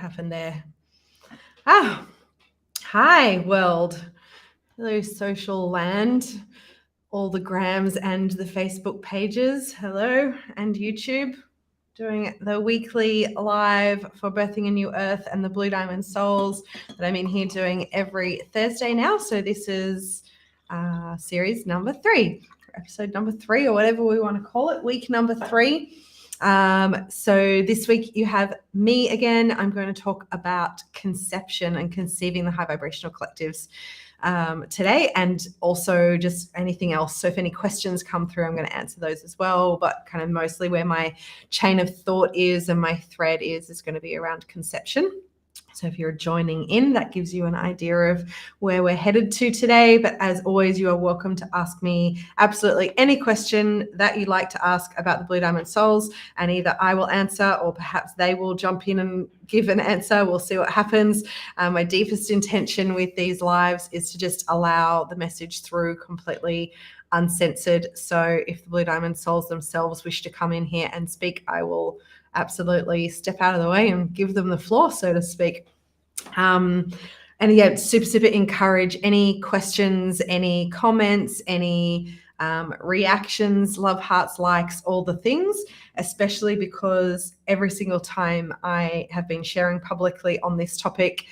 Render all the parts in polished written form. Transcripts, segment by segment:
happened there? Ah, hi, world. Hello, social land. All the grams and the Facebook pages. Hello, and YouTube. Doing the weekly live for Birthing a New Earth and the Blue Diamond Souls that I'm in here doing every Thursday now. So this is series number 3, episode number 3, or whatever we want to call it, week number 3. So this week you have me again. I'm going to talk about conception and conceiving the High Vibrational Collectives today, and also just anything else. So if any questions come through, I'm going to answer those as well, but kind of mostly where my chain of thought is and my thread is going to be around conception. So if you're joining in, that gives you an idea of where we're headed to today. But as always, you are welcome to ask me absolutely any question that you'd like to ask about the Blue Diamond Souls, and either I will answer or perhaps they will jump in and give an answer. We'll see what happens. My deepest intention with these lives is to just allow the message through completely uncensored. So if the Blue Diamond Souls themselves wish to come in here and speak, I will absolutely step out of the way and give them the floor, so to speak. And yeah, super encourage any questions, any comments, any reactions, love, hearts, likes, all the things, especially because every single time I have been sharing publicly on this topic,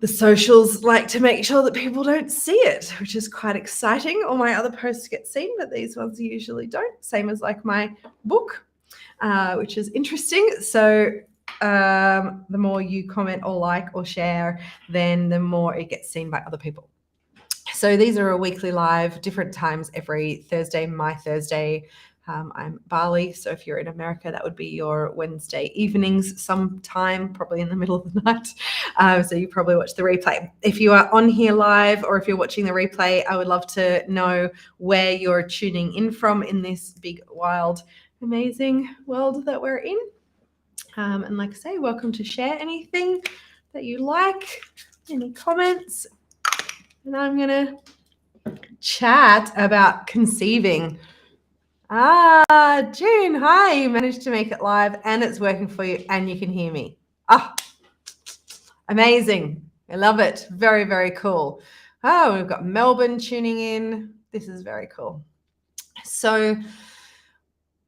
the socials like to make sure that people don't see it, which is quite exciting. All my other posts get seen, but these ones usually don't. Same as like my book, which is interesting. So the more you comment or like or share, then the more it gets seen by other people. So these are a weekly live, different times every Thursday. My Thursday, I'm Bali, so if you're in America, that would be your Wednesday evenings sometime, probably in the middle of the night. So you probably watch the replay. If you are on here live or if you're watching the replay, I would love to know where you're tuning in from in this big, wild, amazing world that we're in. And like I say, welcome to share anything that you like, any comments. And I'm going to chat about conceiving. June, hi, you managed to make it live and it's working for you and you can hear me. Amazing. I love it. Very cool. Oh, we've got Melbourne tuning in. This is very cool. So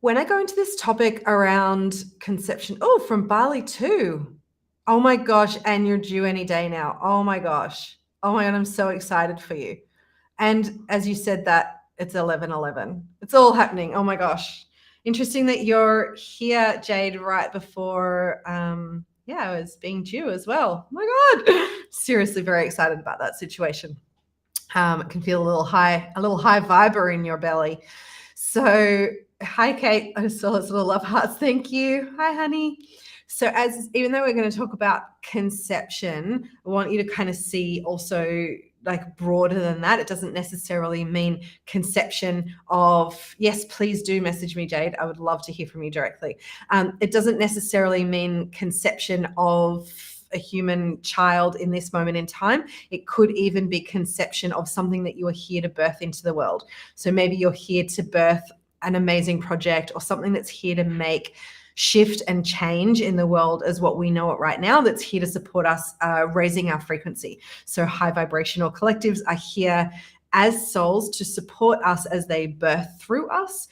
when I go into this topic around conception, from Bali too. Oh my gosh, and you're due any day now. Oh my gosh, I'm so excited for you. And as you said that, it's 11:11. It's all happening. Oh my gosh. Interesting that you're here, Jade, right before I was being due as well. Oh my God. Seriously, very excited about that situation. I can feel a little high viber in your belly. So hi, Kate. I saw those little love hearts. Thank you. Hi, honey. So even though we're going to talk about conception, I want you to kind of see also like broader than that. It doesn't necessarily mean conception of, yes, please do message me, Jade. I would love to hear from you directly. It doesn't necessarily mean conception of a human child in this moment in time. It could even be conception of something that you are here to birth into the world. So maybe you're here to birth an amazing project or something that's here to make shift and change in the world as what we know it right now, that's here to support us raising our frequency. So high vibrational collectives are here as souls to support us as they birth through us,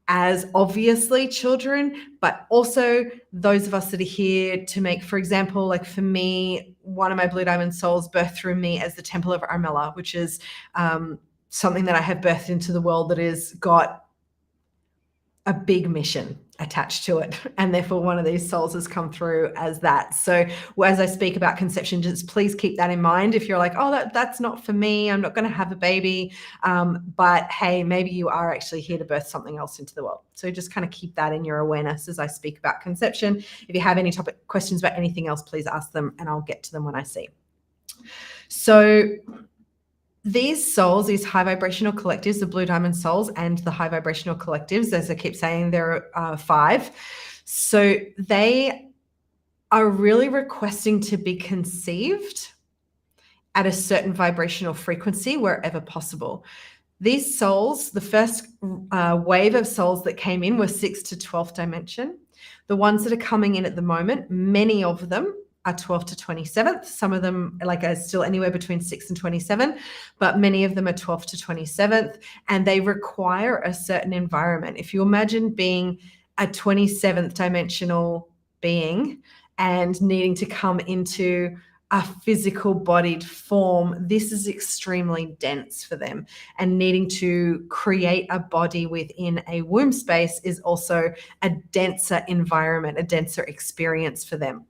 as obviously children, but also those of us that are here to make, for example, like for me, one of my Blue Diamond Souls birthed through me as the Temple of Armella, which is something that I have birthed into the world that has got a big mission attached to it, and therefore one of these souls has come through as that. So as I speak about conception, just please keep that in mind. If you're like, that's not for me, I'm not going to have a baby, but hey, maybe you are actually here to birth something else into the world. So just kind of keep that in your awareness as I speak about conception. If you have any topic questions about anything else, please ask them and I'll get to them when I see. So these souls, these high vibrational collectives, the Blue Diamond Souls and the high vibrational collectives, as I keep saying, there are 5. So they are really requesting to be conceived at a certain vibrational frequency wherever possible. These souls, the first wave of souls that came in were 6th to 12th dimension. The ones that are coming in at the moment, many of them are 12th to 27th. Some of them are still anywhere between 6 and 27, but many of them are 12th to 27th, and they require a certain environment. If you imagine being a 27th dimensional being and needing to come into a physical bodied form, this is extremely dense for them, and needing to create a body within a womb space is also a denser environment, a denser experience for them.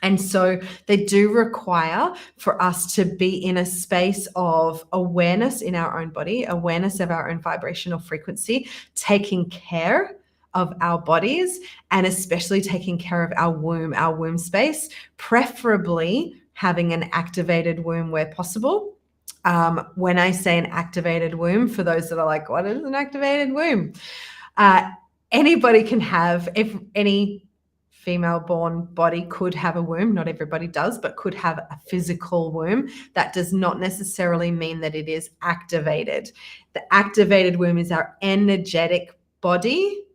And so they do require for us to be in a space of awareness in our own body, awareness of our own vibrational frequency, taking care of our bodies, and especially taking care of our womb space, preferably having an activated womb where possible. When I say an activated womb, for those that are like, what is an activated womb? Anybody can have, if any female born body could have a womb. Not everybody does, but could have a physical womb. That does not necessarily mean that it is activated. The activated womb is our energetic body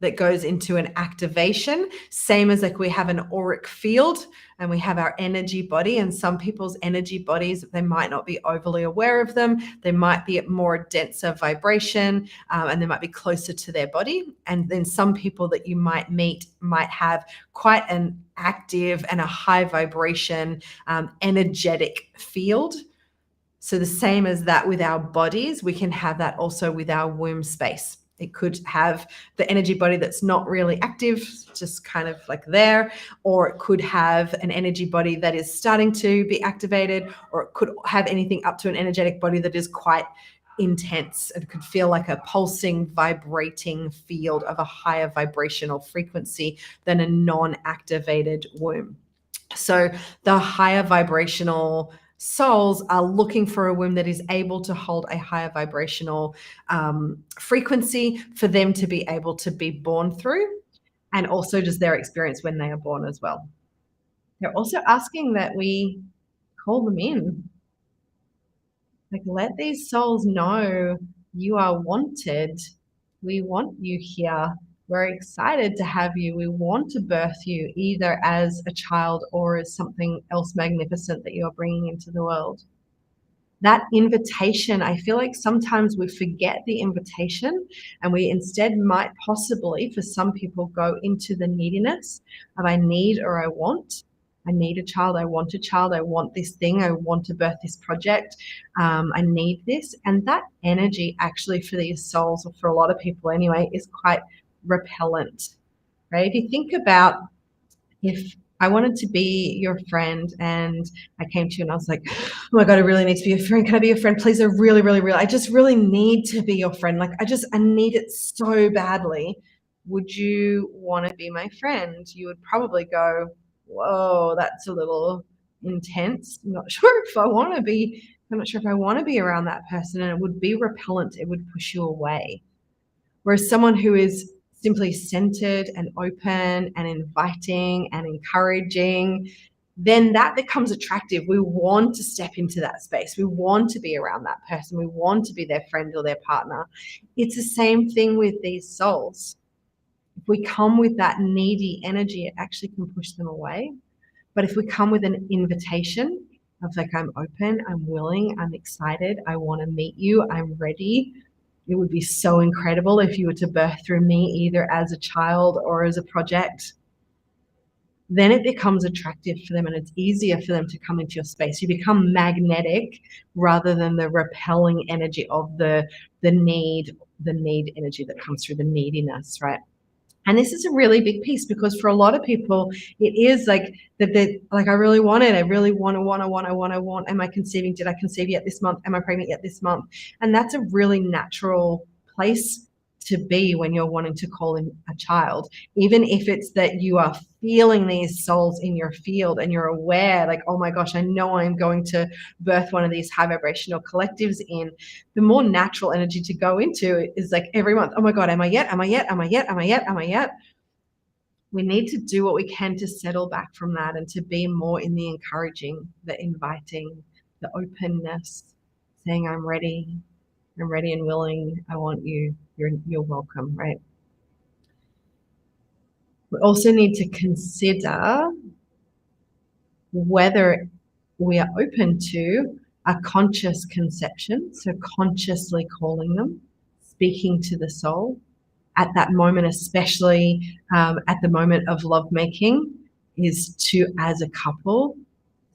that goes into an activation, same as like we have an auric field and we have our energy body, and some people's energy bodies, they might not be overly aware of them. They might be at more denser vibration, and they might be closer to their body. And then some people that you might meet might have quite an active and a high vibration, energetic field. So the same as that with our bodies, we can have that also with our womb space. It could have the energy body that's not really active, just kind of like there, or it could have an energy body that is starting to be activated, or it could have anything up to an energetic body that is quite intense. It could feel like a pulsing, vibrating field of a higher vibrational frequency than a non-activated womb. So the higher vibrational souls are looking for a womb that is able to hold a higher vibrational frequency for them to be able to be born through, and also just their experience when they are born as well. They're also asking that we call them in. Like, let these souls know you are wanted. We want you here. We're excited to have you. We want to birth you either as a child or as something else magnificent that you're bringing into the world. That invitation, I feel like sometimes we forget the invitation, and we instead might possibly, for some people, go into the neediness of I need or I want. I need a child, I want a child, I want this thing, I want to birth this project, I need this. And that energy actually for these souls, or for a lot of people anyway, is quite repellent, right? If you think about, if I wanted to be your friend and I came to you and I was like, oh my God, I really need to be your friend. Can I be your friend? Please, I just really need to be your friend. Like, I need it so badly. Would you want to be my friend? You would probably go, whoa, that's a little intense. I'm not sure if I want to be, I'm not sure if I want to be around that person. And it would be repellent. It would push you away. Whereas someone who is simply centered and open and inviting and encouraging, then that becomes attractive. We want to step into that space. We want to be around that person. We want to be their friend or their partner. It's the same thing with these souls. If we come with that needy energy, it actually can push them away. But if we come with an invitation of like, I'm open, I'm willing, I'm excited, I want to meet you, I'm ready. It would be so incredible if you were to birth through me, either as a child or as a project. Then it becomes attractive for them, and it's easier for them to come into your space. You become magnetic rather than the repelling energy of the need energy that comes through the neediness, right? And this is a really big piece, because for a lot of people, it is like that they're like, I really want it. I really want. Am I conceiving? Did I conceive yet this month? Am I pregnant yet this month? And that's a really natural place to be when you're wanting to call in a child, even if it's that you are feeling these souls in your field and you're aware, like, oh my gosh, I know I'm going to birth one of these high vibrational collectives in. The more natural energy to go into is like every month, oh my God, am I yet? Am I yet? Am I yet? Am I yet? Am I yet? We need to do what we can to settle back from that and to be more in the encouraging, the inviting, the openness, saying, I'm ready and willing. I want you. You're welcome, right? We also need to consider whether we are open to a conscious conception, so consciously calling them, speaking to the soul at that moment, especially at the moment of lovemaking, is to, as a couple,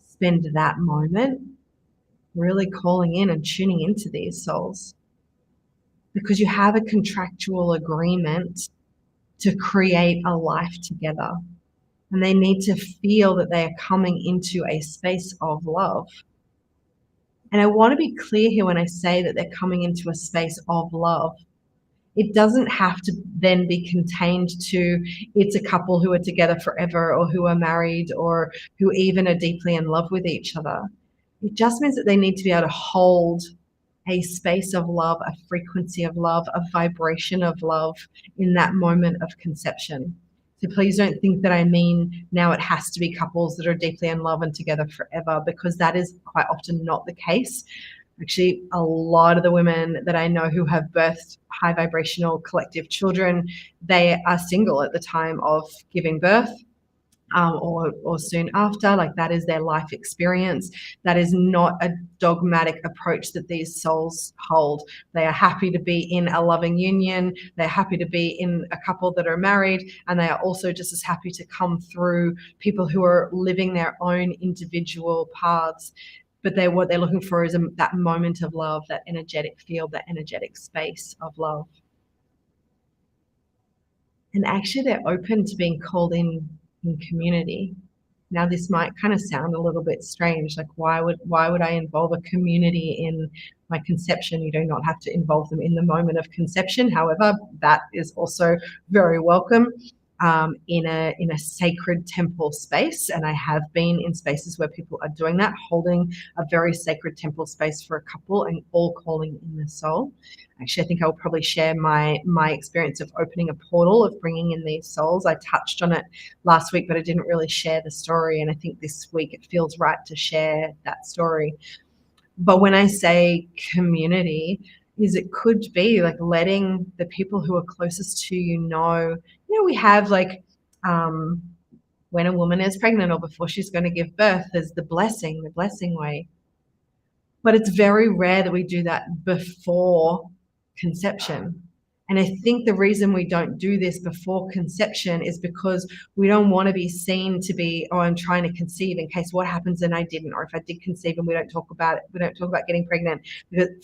spend that moment really calling in and tuning into these souls, because you have a contractual agreement to create a life together. And they need to feel that they are coming into a space of love. And I want to be clear here when I say that they're coming into a space of love. It doesn't have to then be contained to it's a couple who are together forever or who are married or who even are deeply in love with each other. It just means that they need to be able to hold a space of love, a frequency of love, a vibration of love in that moment of conception. So please don't think that I mean now it has to be couples that are deeply in love and together forever, because that is quite often not the case. Actually, a lot of the women that I know who have birthed high vibrational collective children, they are single at the time of giving birth. Or soon after, like that is their life experience. That is not a dogmatic approach that these souls hold. They are happy to be in a loving union. They're happy to be in a couple that are married, and they are also just as happy to come through people who are living their own individual paths. But what they're looking for is that moment of love, that energetic field, that energetic space of love. And actually, they're open to being called in community. Now, this might kind of sound a little bit strange. Like, why would I involve a community in my conception? You do not have to involve them in the moment of conception. However, that is also very welcome. In a sacred temple space, and I have been in spaces where people are doing that, holding a very sacred temple space for a couple and all calling in the soul. Actually, I think I'll probably share my experience of opening a portal, of bringing in these souls. I touched on it last week, but I didn't really share the story, and I think this week it feels right to share that story. But when I say community, is it could be like letting the people who are closest to you know, we have like when a woman is pregnant or before she's going to give birth, there's the blessing way. But it's very rare that we do that before conception. And I think the reason we don't do this before conception is because we don't want to be seen to be, oh, I'm trying to conceive in case what happens and I didn't, or if I did conceive and we don't talk about it, we don't talk about getting pregnant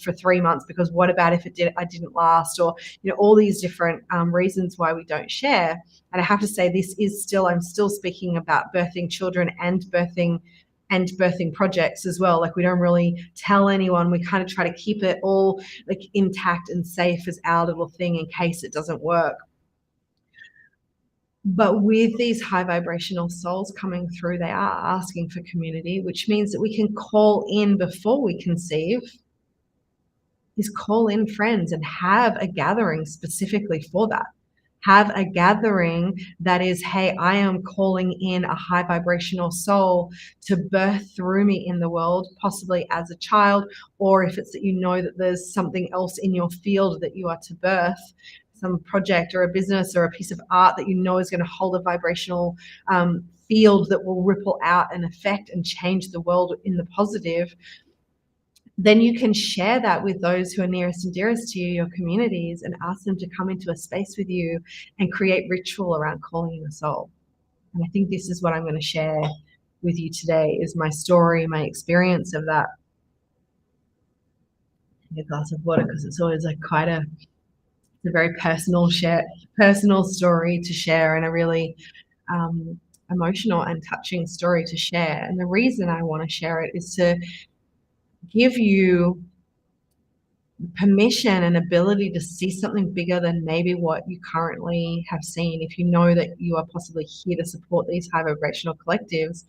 for 3 months because what about if I didn't last, or all these different reasons why we don't share. And I have to say, I'm still speaking about birthing children and birthing projects as well. Like, we don't really tell anyone. We kind of try to keep it all like intact and safe as our little thing in case it doesn't work. But with these high vibrational souls coming through, they are asking for community, which means that we can call in before we conceive, is call in friends and have a gathering specifically for that. Have a gathering that is, hey, I am calling in a high vibrational soul to birth through me in the world, possibly as a child, or if it's that that there's something else in your field that you are to birth, some project or a business or a piece of art that is going to hold a vibrational field that will ripple out and affect and change the world in the positive. Then you can share that with those who are nearest and dearest to you, your communities, and ask them to come into a space with you and create ritual around calling in the soul. And I think this is what I'm going to share with you today, is my story, my experience of that. A glass of water, because it's always like it's a very personal story to share, and a really emotional and touching story to share. And the reason I want to share it is to give you permission and ability to see something bigger than maybe what you currently have seen. If you know that you are possibly here to support these high vibrational collectives,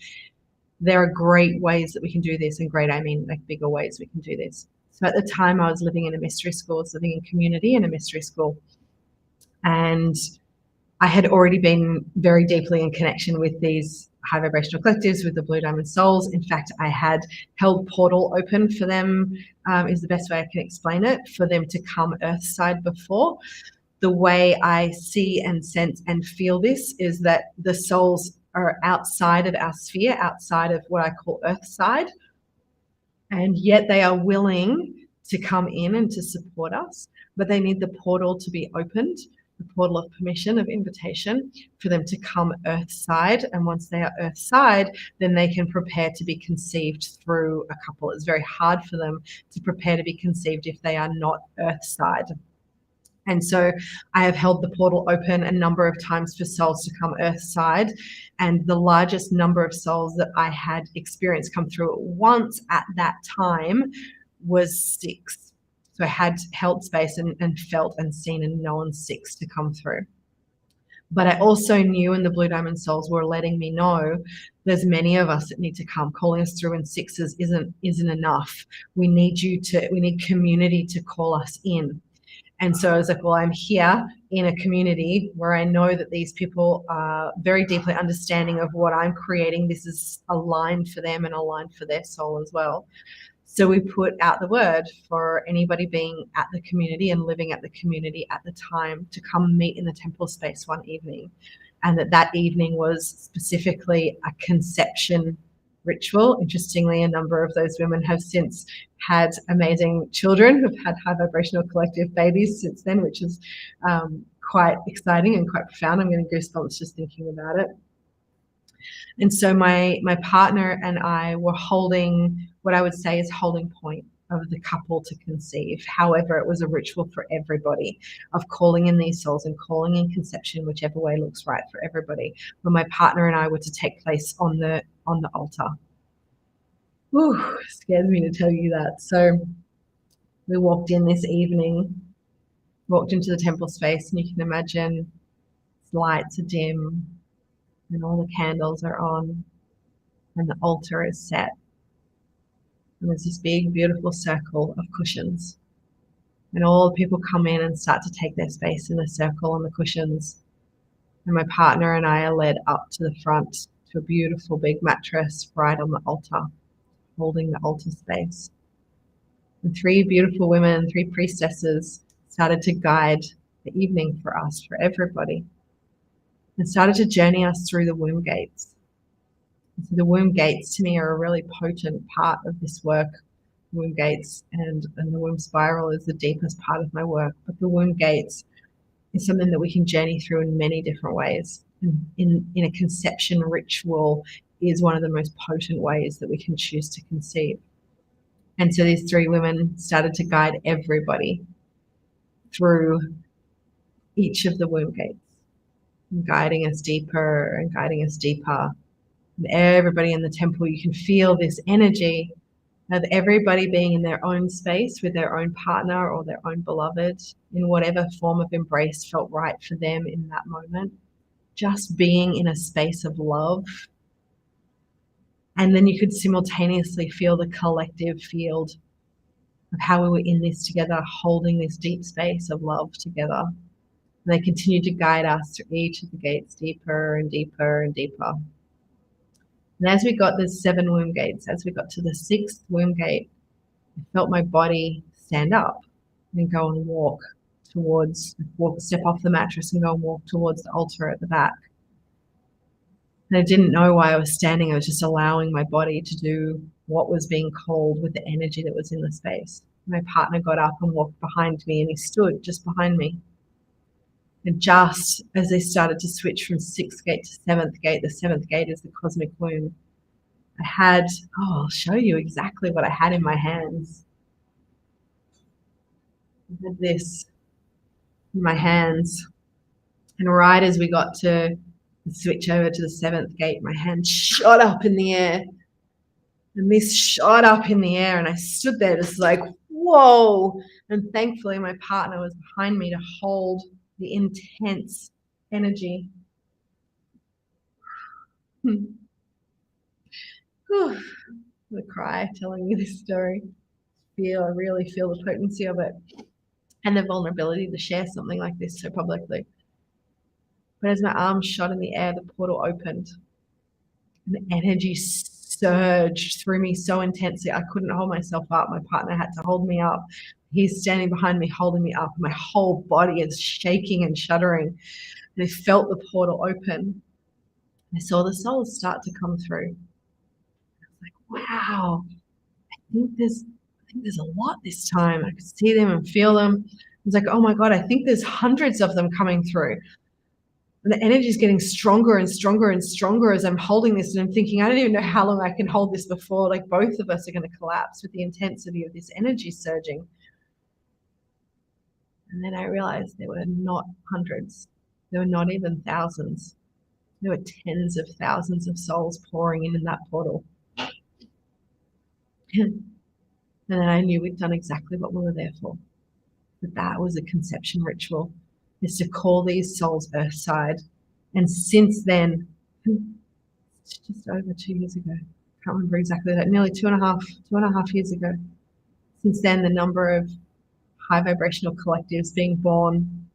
there are great ways that we can do this, and great, I mean like bigger ways we can do this. So at the time I was living in a mystery school, I was living in community in a mystery school, and I had already been very deeply in connection with these high vibrational collectives, with the Blue Diamond Souls. In fact, I had held portal open for them, is the best way I can explain it, for them to come Earthside before. the way I see and sense and feel this is that the souls are outside of our sphere, outside of what I call Earth side, and yet they are willing to come in and to support us, but they need the portal to be opened, the portal of permission, of invitation, for them to come Earth side. And once they are Earth side, then they can prepare to be conceived through a couple. It's very hard for them to prepare to be conceived if they are not Earth side. And so I have held the portal open a number of times for souls to come Earth side. And the largest number of souls that I had experienced come through at once at that time was 6. So I had held space and felt and seen and known 6 to come through. But I also knew, and the Blue Diamond souls were letting me know, there's many of us that need to come. Calling us through in 6s isn't enough. We need community to call us in. And so I was like, well, I'm here in a community where I know that these people are very deeply understanding of what I'm creating. This is aligned for them and aligned for their soul as well. So we put out the word for anybody being at the community and living at the community at the time to come meet in the temple space one evening. And that evening was specifically a conception ritual. Interestingly, a number of those women have since had amazing children, have had High Vibrational Collective babies since then, which is quite exciting and quite profound. I'm getting goosebumps just thinking about it. And so my partner and I were holding what I would say is holding point of the couple to conceive. However, it was a ritual for everybody of calling in these souls and calling in conception, whichever way looks right for everybody. When my partner and I were to take place on the altar. Ooh, scares me to tell you that. So we walked in this evening, walked into the temple space, and you can imagine lights are dim and all the candles are on and the altar is set. And there's this big, beautiful circle of cushions. And all the people come in and start to take their space in the circle on the cushions. And my partner and I are led up to the front to a beautiful big mattress right on the altar, holding the altar space. And 3 beautiful women, 3 priestesses, started to guide the evening for us, for everybody, and started to journey us through the womb gates. And so the womb gates to me are a really potent part of this work. Womb gates and the womb spiral is the deepest part of my work, but the womb gates is something that we can journey through in many different ways. In a conception ritual is one of the most potent ways that we can choose to conceive. And so these 3 women started to guide everybody through each of the womb gates, and guiding us deeper and guiding us deeper. And everybody in the temple, you can feel this energy of everybody being in their own space with their own partner or their own beloved in whatever form of embrace felt right for them in that moment. Just being in a space of love. And then you could simultaneously feel the collective field of how we were in this together, holding this deep space of love together. And they continued to guide us through each of the gates deeper and deeper and deeper. And as we got the 7 womb gates, as we got to the 6th womb gate, I felt my body stand up and go and step off the mattress and go and walk towards the altar at the back. And I didn't know why I was standing. I was just allowing my body to do what was being called with the energy that was in the space. My partner got up and walked behind me, and he stood just behind me. And just as they started to switch from 6th gate to 7th gate, the 7th gate is the cosmic womb. I'll show you exactly what I had in my hands. I had this in my hands. And right as we got to switch over to the 7th gate, my hand shot up in the air. And this shot up in the air, and I stood there just like, whoa. And thankfully, my partner was behind me to hold the intense energy. I'm gonna cry telling you this story. I really feel the potency of it and the vulnerability to share something like this so publicly. But as my arm shot in the air, the portal opened and the energy surged through me so intensely. I couldn't hold myself up. My partner had to hold me up. He's standing behind me, holding me up. My whole body is shaking and shuddering. And I felt the portal open. I saw the souls start to come through. I was like, wow, I think there's a lot this time. I could see them and feel them. I was like, oh my God, I think there's hundreds of them coming through. And the energy is getting stronger and stronger and stronger as I'm holding this. And I'm thinking, I don't even know how long I can hold this before like both of us are going to collapse with the intensity of this energy surging. And then I realized there were not hundreds. There were not even thousands. There were tens of thousands of souls pouring in that portal. And then I knew we'd done exactly what we were there for. That was a conception ritual, is to call these souls earthside. And since then, it's just over 2 years ago, I can't remember exactly that, nearly two and a half years ago. Since then, the number of high vibrational collectives being born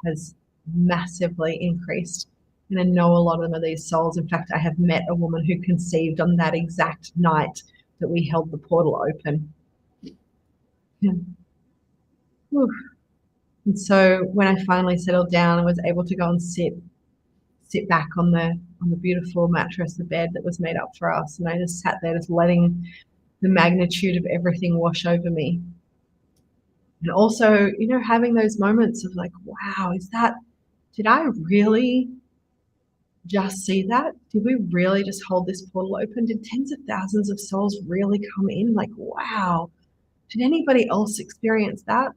has massively increased. And I know a lot of them are these souls. In fact, I have met a woman who conceived on that exact night that we held the portal open. Yeah. And so when I finally settled down and was able to go and sit back on the beautiful mattress, the bed that was made up for us, and I just sat there just letting the magnitude of everything wash over me. And also, you know, having those moments of like, wow, did I really just see that? Did we really just hold this portal open? Did tens of thousands of souls really come in? Like, wow. Did anybody else experience that?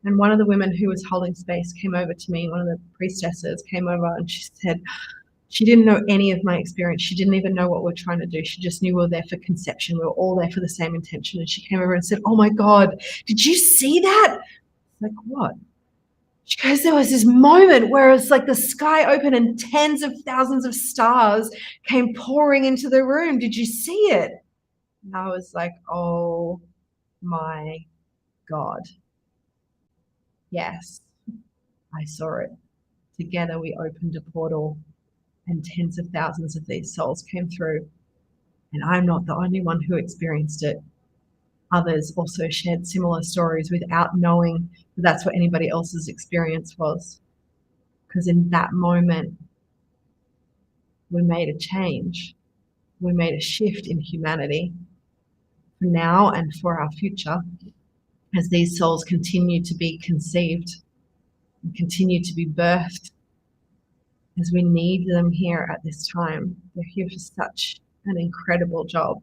And one of the women who was holding space came over to me, one of the priestesses came over and she said she didn't know any of my experience. She didn't even know what we're trying to do. She just knew we were there for conception. We were all there for the same intention. And she came over and said, oh my God, did you see that? Like, what? She goes, there was this moment where it's like the sky opened and tens of thousands of stars came pouring into the room. Did you see it? And I was like, oh my God. Yes, I saw it. Together we opened a portal and tens of thousands of these souls came through. And I'm not the only one who experienced it. Others also shared similar stories without knowing that that's what anybody else's experience was. Because in that moment, we made a change. We made a shift in humanity for now and for our future as these souls continue to be conceived and continue to be birthed, as we need them here at this time. They're here for such an incredible job.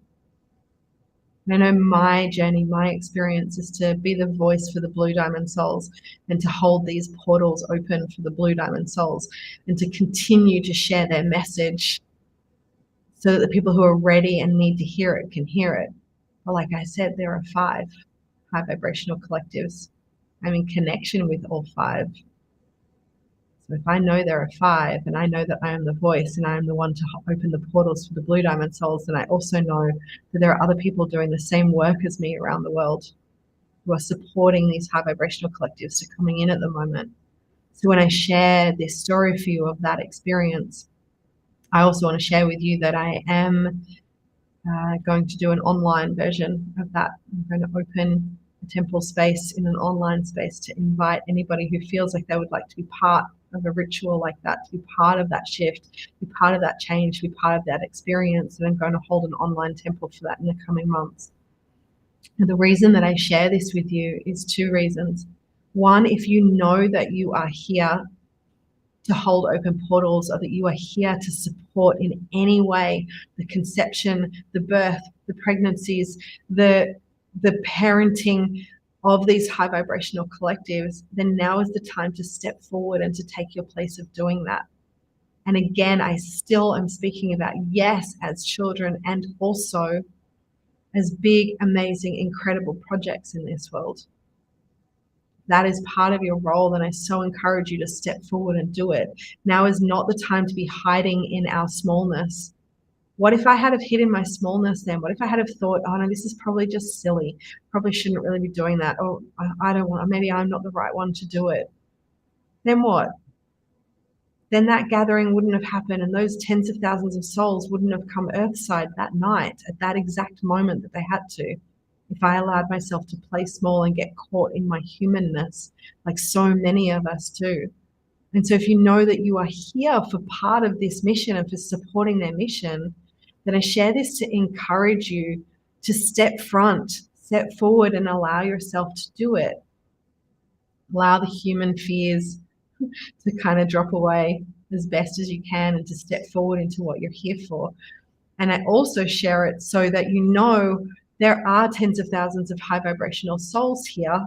I know my journey, my experience is to be the voice for the Blue Diamond souls and to hold these portals open for the Blue Diamond souls and to continue to share their message so that the people who are ready and need to hear it can hear it. But like I said, there are 5 high vibrational collectives. I'm in connection with all 5. So if I know there are 5 and I know that I am the voice and I am the one to open the portals for the Blue Diamond souls, then I also know that there are other people doing the same work as me around the world who are supporting these high vibrational collectives to coming in at the moment. So when I share this story for you of that experience, I also want to share with you that I am going to do an online version of that. I'm going to open a temple space in an online space to invite anybody who feels like they would like to be part of a ritual like that, to be part of that shift, be part of that change, be part of that experience. And I'm going to hold an online temple for that in the coming months. And the reason that I share this with you is 2 reasons. One, if you know that you are here to hold open portals, or that you are here to support in any way the conception, the birth, the pregnancies, the parenting of these high vibrational collectives, then now is the time to step forward and to take your place of doing that. And again, I still am speaking about, yes, as children and also as big, amazing, incredible projects in this world. That is part of your role, and I so encourage you to step forward and do it. Now is not the time to be hiding in our smallness. What if I had have hidden my smallness then? What if I had have thought, oh no, this is probably just silly. Probably shouldn't really be doing that. Or I don't want, maybe I'm not the right one to do it. Then what? then that gathering wouldn't have happened, and those tens of thousands of souls wouldn't have come earthside that night at that exact moment that they had to, if I allowed myself to play small and get caught in my humanness, like so many of us do. And so if you know that you are here for part of this mission and for supporting their mission, then I share this to encourage you to step forward and allow yourself to do it. Allow the human fears to kind of drop away as best as you can and to step forward into what you're here for. And I also share it so that you know there are tens of thousands of high vibrational souls here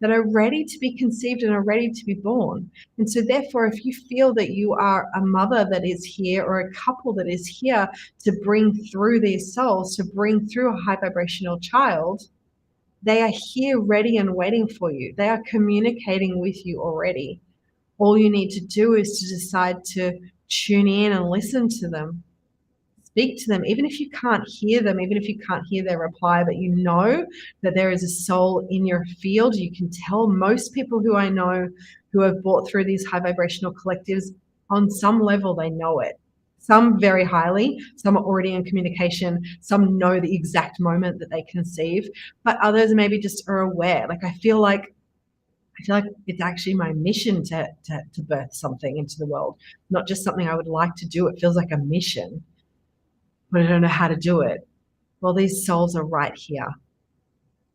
that are ready to be conceived and are ready to be born. And so therefore, if you feel that you are a mother that is here or a couple that is here to bring through these souls, to bring through a high vibrational child, they are here ready and waiting for you. They are communicating with you already. All you need to do is to decide to tune in and listen to them. Speak to them, even if you can't hear them, even if you can't hear their reply, but you know that there is a soul in your field. You can tell most people who I know who have brought through these high vibrational collectives, on some level, they know it. Some very highly, some are already in communication, some know the exact moment that they conceive, but others maybe just are aware. Like I feel like it's actually my mission to birth something into the world, not just something I would like to do. It feels like a mission, but I don't know how to do it. Well, these souls are right here.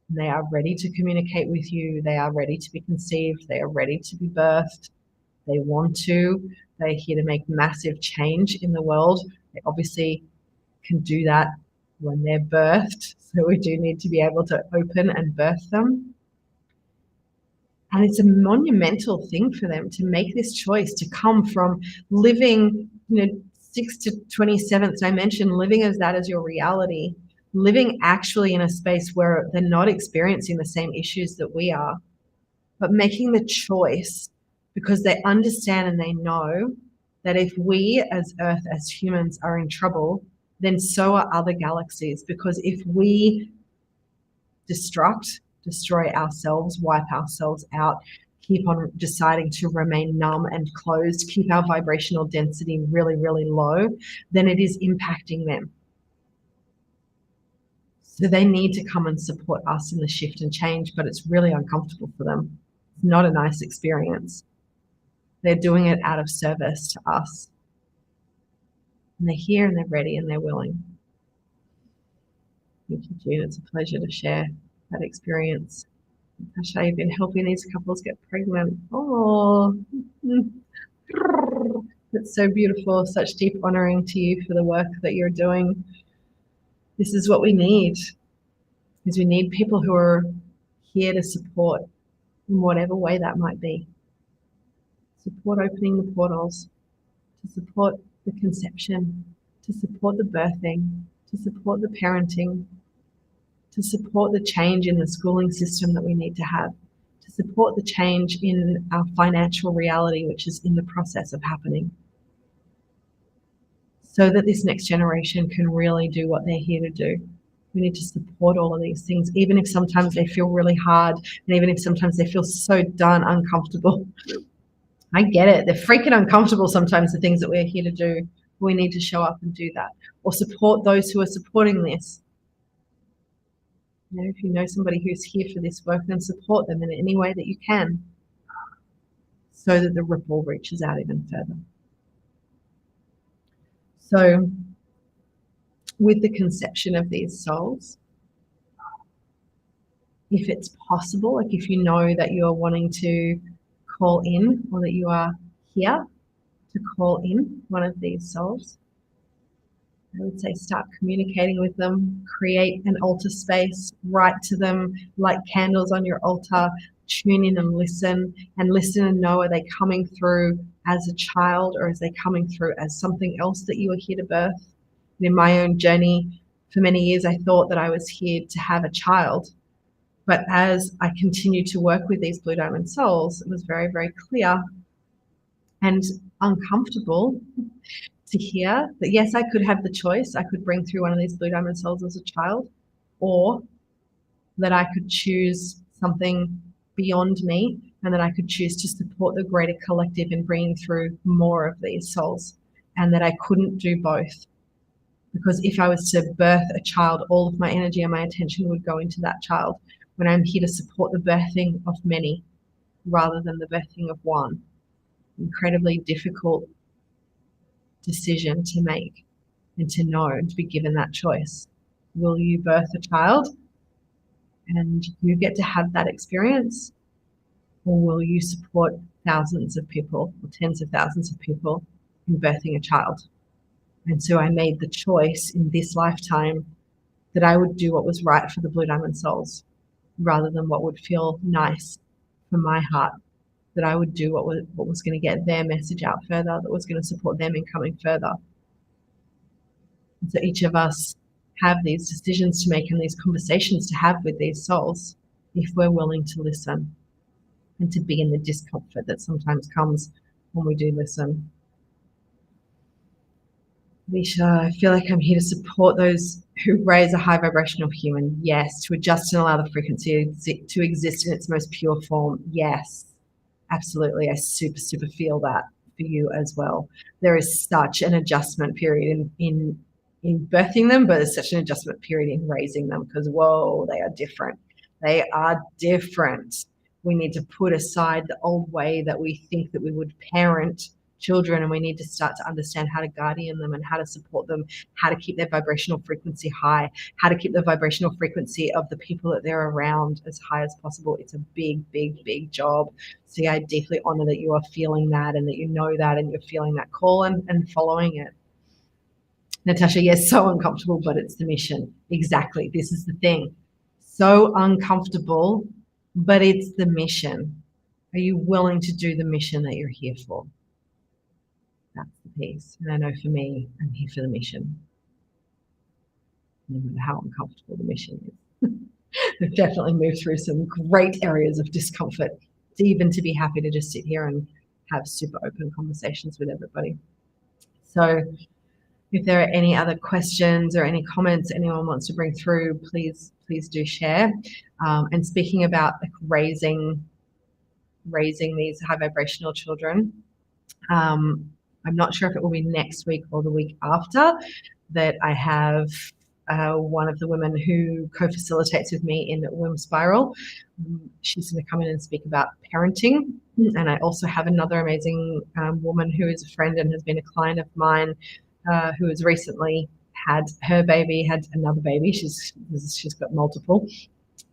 They are ready to communicate with you. They are ready to be conceived. They are ready to be birthed. They want to. They're here to make massive change in the world. They obviously can do that when they're birthed. So we do need to be able to open and birth them. And it's a monumental thing for them to make this choice to come from living, 6 to 27th dimension, living as that as your reality, living actually in a space where they're not experiencing the same issues that we are, but making the choice because they understand and they know that if we as Earth, as humans, are in trouble, then so are other galaxies. Because if we destroy ourselves, wipe ourselves out, keep on deciding to remain numb and closed, keep our vibrational density really, really low, then it is impacting them. So they need to come and support us in the shift and change, but it's really uncomfortable for them. It's not a nice experience. They're doing it out of service to us. And they're here and they're ready and they're willing. Thank you, June. It's a pleasure to share that experience. Asha, you've been helping these couples get pregnant. Oh, it's so beautiful. Such deep honoring to you for the work that you're doing. This is what we need, is we need people who are here to support in whatever way that might be. Support opening the portals, to support the conception, to support the birthing, to support the parenting, to support the change in the schooling system that we need to have, to support the change in our financial reality, which is in the process of happening, so that this next generation can really do what they're here to do. We need to support all of these things, even if sometimes they feel really hard, and even if sometimes they feel so darn uncomfortable. I get it. They're freaking uncomfortable sometimes, the things that we're here to do. We need to show up and do that, or support those who are supporting this. If you know somebody who's here for this work, then support them in any way that you can, so that the ripple reaches out even further. So with the conception of these souls, if it's possible, like if you know that you're wanting to call in, or that you are here to call in one of these souls, I would say start communicating with them, create an altar space, write to them, light candles on your altar, tune in and listen and know, are they coming through as a child, or is they coming through as something else that you are here to birth? And in my own journey, for many years, I thought that I was here to have a child. But as I continued to work with these Blue Diamond souls, it was very, very clear and uncomfortable to hear that, yes, I could have the choice. I could bring through one of these Blue Diamond souls as a child, or that I could choose something beyond me, and that I could choose to support the greater collective in bringing through more of these souls, and that I couldn't do both. Because if I was to birth a child, all of my energy and my attention would go into that child, when I'm here to support the birthing of many rather than the birthing of one. Incredibly difficult decision to make, and to know and to be given that choice. Will you birth a child and you get to have that experience? Or will you support thousands of people or tens of thousands of people in birthing a child? And so I made the choice in this lifetime that I would do what was right for the Blue Diamond souls rather than what would feel nice for my heart, that I would do what was going to get their message out further, that was going to support them in coming further. And so each of us have these decisions to make and these conversations to have with these souls if we're willing to listen and to be in the discomfort that sometimes comes when we do listen. Lisha, I feel like I'm here to support those who raise a high vibrational human. Yes. To adjust and allow the frequency to exist in its most pure form. Yes, absolutely. I super feel that for you as well. There is such an adjustment period in birthing them, but there's such an adjustment period in raising them, because whoa, they are different. They are different. We need to put aside the old way that we think that we would parent children, and we need to start to understand how to guardian them and how to support them, how to keep their vibrational frequency high, how to keep the vibrational frequency of the people that they're around as high as possible. It's a big job. So yeah, I deeply honor that you are feeling that and that you know that and you're feeling that call and following it. Natasha, yes, so uncomfortable, but it's the mission. Exactly. This is the thing. So uncomfortable, but it's the mission. Are you willing to do the mission that you're here for? That's the piece. And I know for me, I'm here for the mission. No matter how uncomfortable the mission is. I've definitely moved through some great areas of discomfort to even to be happy to just sit here and have super open conversations with everybody. So if there are any other questions or any comments anyone wants to bring through, please do share. And speaking about like raising these high vibrational children, I'm not sure if it will be next week or the week after that I have one of the women who co-facilitates with me in Womb Spiral. She's going to come in and speak about parenting. And I also have another amazing woman who is a friend and has been a client of mine who has recently had another baby. She's got multiple.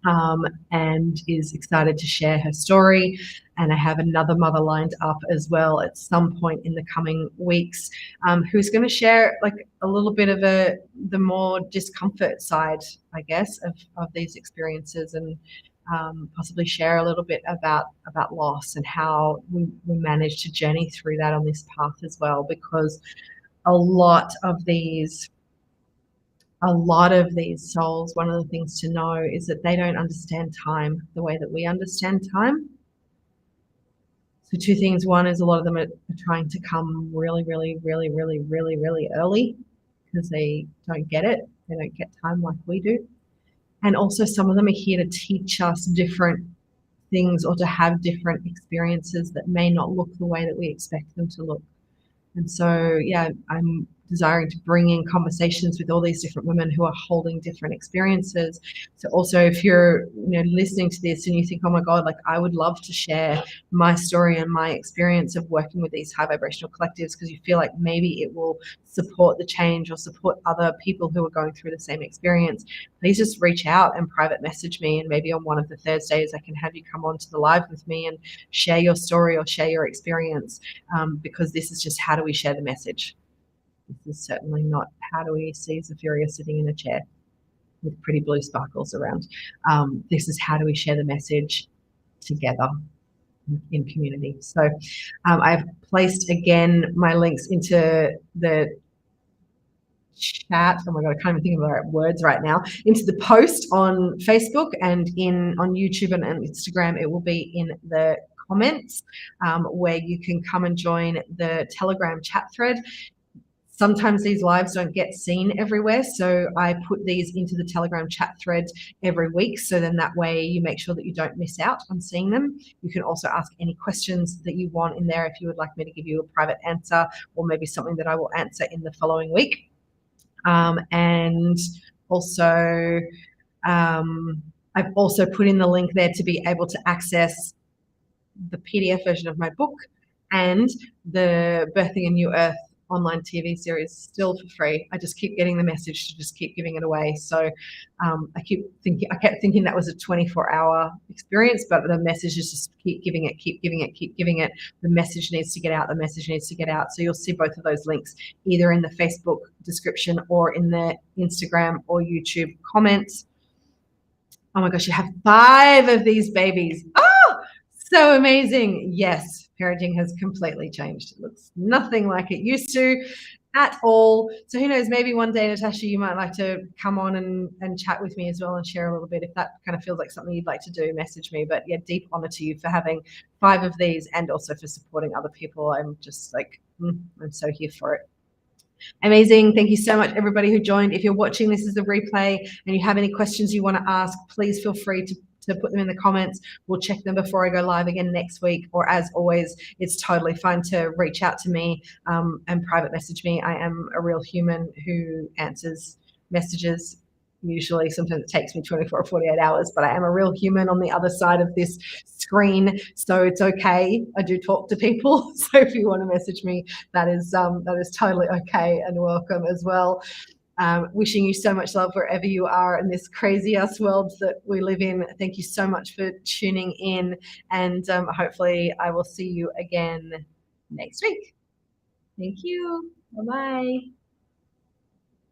And is excited to share her story. And I have another mother lined up as well at some point in the coming weeks, who's going to share like a little bit of the more discomfort side, I guess, of these experiences, and possibly share a little bit about loss and how we manage to journey through that on this path as well, because a lot of these souls, one of the things to know is that they don't understand time the way that we understand time. So two things. One is a lot of them are trying to come really early because they don't get it. They don't get time like we do. And also some of them are here to teach us different things or to have different experiences that may not look the way that we expect them to look. And so, yeah, I'm desiring to bring in conversations with all these different women who are holding different experiences. So also if you're listening to this and you think, oh my God, like I would love to share my story and my experience of working with these high vibrational collectives, because you feel like maybe it will support the change or support other people who are going through the same experience, please just reach out and private message me, and maybe on one of the Thursdays I can have you come onto the live with me and share your story or share your experience, because this is just how do we share the message. This is certainly not how do we see Zapheria sitting in a chair with pretty blue sparkles around. This is how do we share the message together in community. So I've placed again my links into the chat. Oh my God, I can't even think of the right words right now. Into the post on Facebook and on YouTube and Instagram. It will be in the comments where you can come and join the Telegram chat thread. Sometimes these lives don't get seen everywhere, so I put these into the Telegram chat thread every week, so then that way you make sure that you don't miss out on seeing them. You can also ask any questions that you want in there if you would like me to give you a private answer, or maybe something that I will answer in the following week. And also, I've also put in the link there to be able to access the PDF version of my book and the Birthing a New Earth online TV series still for free. I just keep getting the message to just keep giving it away. So I kept thinking that was a 24-hour experience, but the message is just keep giving it, keep giving it, keep giving it. The message needs to get out. The message needs to get out. So you'll see both of those links either in the Facebook description or in the Instagram or YouTube comments. Oh my gosh, you have 5 of these babies. Oh, so amazing. Yes, parenting has completely changed. It looks nothing like it used to at all. So who knows, maybe one day, Natasha, you might like to come on and chat with me as well and share a little bit. If that kind of feels like something you'd like to do, message me. But yeah, deep honor to you for having 5 of these and also for supporting other people. I'm just like, I'm so here for it. Amazing. Thank you so much, everybody who joined. If you're watching this as a replay and you have any questions you want to ask, please feel free to put them in the comments. We'll check them before I go live again next week. Or as always, it's totally fine to reach out to me and private message me. I am a real human who answers messages. Usually, sometimes it takes me 24 or 48 hours, but I am a real human on the other side of this screen, so it's okay. I do talk to people, so if you want to message me, that is totally okay and welcome as well. Wishing you so much love wherever you are in this crazy ass world that we live in. Thank you so much for tuning in, and hopefully I will see you again next week. Thank you. Bye-bye.